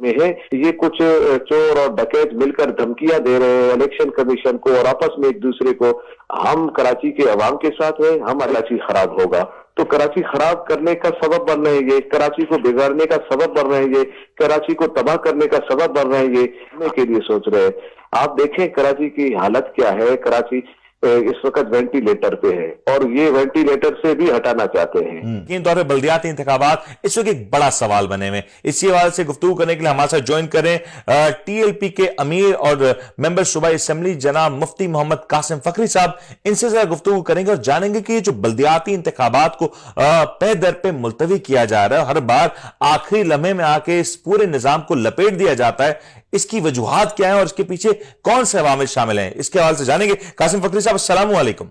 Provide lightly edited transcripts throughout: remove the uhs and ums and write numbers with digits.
میں ہے یہ کچھ چور اور ڈکیت مل کر دھمکیاں دے رہے ہیں الیکشن کمیشن کو اور آپس میں ایک دوسرے کو. ہم کراچی کے عوام کے ساتھ ہیں, ہم کراچی خراب ہوگا تو کراچی خراب کرنے کا سبب بن رہے ہیں یہ, کراچی کو بگاڑنے کا سبب بن رہے ہیں یہ, کراچی کو تباہ کرنے کا سبب بن رہے ہیں یہ کے لیے سوچ رہے ہیں. آپ دیکھیں کراچی کی حالت کیا ہے. کراچی اس وقت وینٹیلیٹر پہ ہے اور یہ وینٹیلیٹر سے بھی ہٹانا چاہتے ہیں. یقینی طور پہ بلدیاتی انتخابات اس وقت ایک بڑا سوال بنے ہوئے. اسی حوالے سے گفتگو کرنے کے لیے ہمارے ساتھ جوائن کریں ٹی ایل پی کے امیر اور ممبر صوبائی اسمبلی جناب مفتی محمد قاسم فخری صاحب. ان سے ذرا گفتگو کریں گے اور جانیں گے کہ یہ جو بلدیاتی انتخابات کو پے در پہ ملتوی کیا جا رہا ہے, ہر بار آخری لمحے میں آ کے اس پورے نظام کو لپیٹ دیا جاتا ہے, اس کی وجوہات کیا ہیں اور اس کے پیچھے کون سے عوامل شامل ہیں, اس کے حوالے سے جانیں گے. قاسم فخری صاحب السلام علیکم.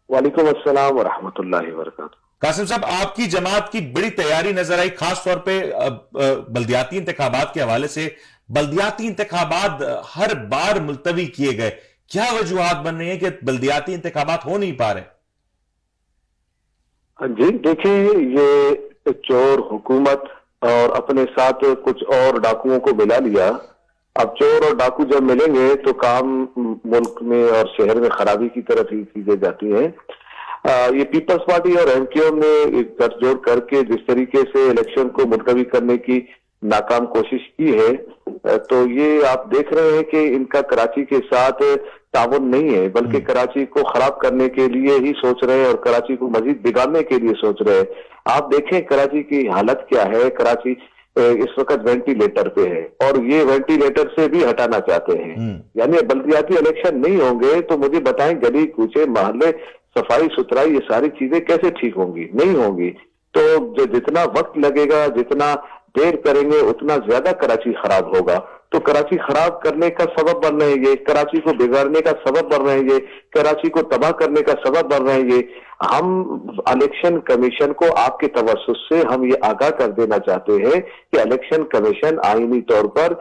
وعلیکم السلام ورحمۃ اللہ وبرکاتہ. قاسم صاحب, آپ کی جماعت کی بڑی تیاری نظر آئی خاص طور پہ بلدیاتی انتخابات کے حوالے سے. بلدیاتی انتخابات ہر بار ملتوی کیے گئے, کیا وجوہات بن رہی ہیں کہ بلدیاتی انتخابات ہو نہیں پا رہے؟ جی دیکھیں, یہ چور حکومت اور اپنے ساتھ کچھ اور ڈاکوؤں کو ملا لیا. اب چور اور ڈاکو جب ملیں گے تو کام ملک میں اور شہر میں خرابی کی طرف ہی چیزیں جاتی ہیں. یہ پیپلز پارٹی اور ایم کیو نے گٹھ جوڑ کر کے جس طریقے سے الیکشن کو ملتوی کرنے کی ناکام کوشش کی ہے تو یہ آپ دیکھ رہے ہیں کہ ان کا کراچی کے ساتھ تعاون نہیں ہے بلکہ کراچی کو خراب کرنے کے لیے ہی سوچ رہے ہیں اور کراچی کو مزید بگاڑنے کے لیے سوچ رہے ہیں. آپ دیکھیں کراچی کی حالت کیا ہے. کراچی اس وقت وینٹیلیٹر پہ ہے اور یہ وینٹیلیٹر سے بھی ہٹانا چاہتے ہیں. یعنی بلدیاتی الیکشن نہیں ہوں گے تو مجھے بتائیں گلی کوچے محلے صفائی ستھرائی یہ ساری چیزیں کیسے ٹھیک ہوں گی؟ نہیں ہوں گی. تو جتنا وقت لگے گا جتنا دیر کریں گے اتنا زیادہ کراچی خراب ہوگا. تو کراچی خراب کرنے کا سبب بن رہے ہیں یہ, کراچی کو بگاڑنے کا سبب بن رہے ہیں یہ, کراچی کو تباہ کرنے کا سبب بن رہے ہیں یہ. ہم الیکشن کمیشن کو آپ کے توسط سے ہم یہ آگاہ کر دینا چاہتے ہیں کہ الیکشن کمیشن آئینی طور پر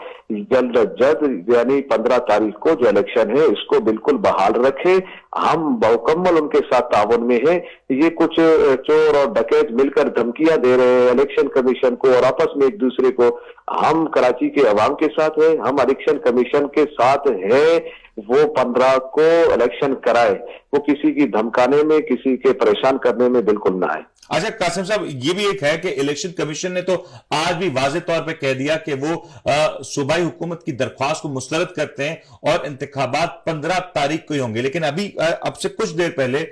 جلد از جلد یعنی 15 تاریخ کو جو الیکشن ہے اس کو بالکل بحال رکھے. ہم مکمل ان کے ساتھ تعاون میں ہیں. یہ کچھ چور اور ڈکیت مل کر دھمکیاں دے رہے ہیں الیکشن کمیشن کو اور آپس میں ایک دوسرے کو. ہم کراچی کے عوام کے ساتھ ہیں, ہم الیکشن کمیشن کے ساتھ ہیں. وہ 15 کو الیکشن کرائے, وہ کسی کی دھمکانے میں کسی کے پریشان کرنے میں بالکل نہ آئے. اچھا قاسم صاحب, یہ بھی ایک ہے کہ الیکشن کمیشن نے تو آج بھی واضح طور پہ کہہ دیا کہ وہ صوبائی حکومت کی درخواست کو مسترد کرتے ہیں اور انتخابات 15 تاریخ کو ہی ہوں گے. لیکن اب سے کچھ دیر پہلے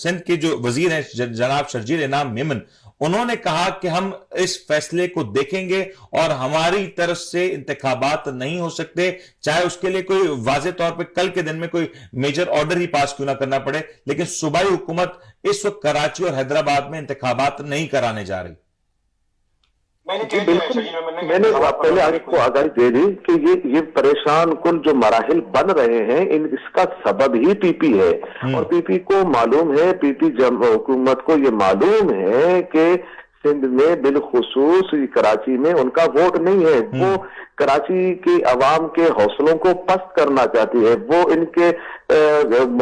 سندھ کے جو وزیر ہیں جناب شرجیل انعام میمن, انہوں نے کہا کہ ہم اس فیصلے کو دیکھیں گے اور ہماری طرف سے انتخابات نہیں ہو سکتے, چاہے اس کے لیے کوئی واضح طور پہ کل کے دن میں کوئی میجر آرڈر ہی پاس کیوں نہ کرنا پڑے. لیکن صوبائی حکومت اس وقت کراچی اور حیدرآباد میں انتخابات نہیں کرانے جا رہی. میں نے پہلے آپ کو آگاہی دے دی کہ یہ پریشان کن جو مراحل بن رہے ہیں اس کا سبب ہی پی پی ہے. اور پی پی کو معلوم ہے, پی پی حکومت کو یہ معلوم ہے کہ سندھ میں بالخصوص کراچی میں ان کا ووٹ نہیں ہے. وہ کراچی کے عوام کے حوصلوں کو پست کرنا چاہتی ہے, وہ ان کے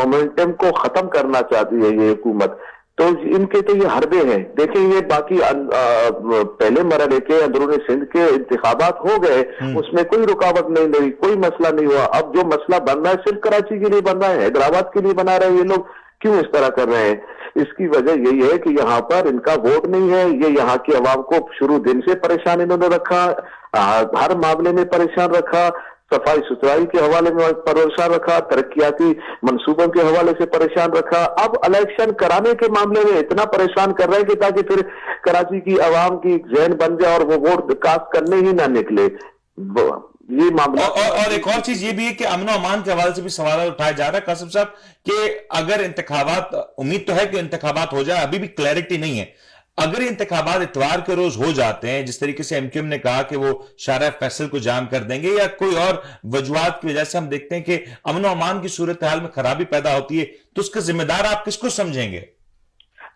مومنٹم کو ختم کرنا چاہتی ہے یہ حکومت. تو ان کے تو یہ حربے ہیں. دیکھیں یہ باقی پہلے مرحلے کے اندرون سندھ کے انتخابات ہو گئے, اس میں کوئی رکاوٹ نہیں رہی, کوئی مسئلہ نہیں ہوا. اب جو مسئلہ بن رہا ہے صرف کراچی کے لیے بن رہا ہے, حیدرآباد کے لیے بنا رہے ہیں. یہ لوگ کیوں اس طرح کر رہے ہیں؟ اس کی وجہ یہی ہے کہ یہاں پر ان کا ووٹ نہیں ہے. یہ یہاں کے عوام کو شروع دن سے پریشان انہوں نے رکھا, ہر معاملے میں پریشان رکھا, صفائی ستھرائی کے حوالے میں پریشان رکھا, ترقیاتی منصوبوں کے حوالے سے پریشان رکھا. اب الیکشن کرانے کے معاملے میں اتنا پریشان کر رہے ہیں کہ تاکہ پھر کراچی کی عوام کی ذہن بن جائے اور وہ ووٹ کاسٹ کرنے ہی نہ نکلے. یہ معاملہ اور ایک اور چیز یہ بھی ہے کہ امن و امان کے حوالے سے بھی سوال اٹھایا جا رہا ہے قاسم صاحب کہ اگر انتخابات, امید تو ہے کہ انتخابات ہو جائے, ابھی بھی کلیئرٹی نہیں ہے, اگر یہ انتخابات اتوار کے روز ہو جاتے ہیں جس طریقے سے ایم کیو ایم نے کہا کہ وہ شارع فیصل کو جام کر دیں گے یا کوئی اور وجوہات کی وجہ سے ہم دیکھتے ہیں کہ امن و امان کی صورتحال میں خرابی پیدا ہوتی ہے, تو اس کا ذمہ دار آپ کس کو سمجھیں گے؟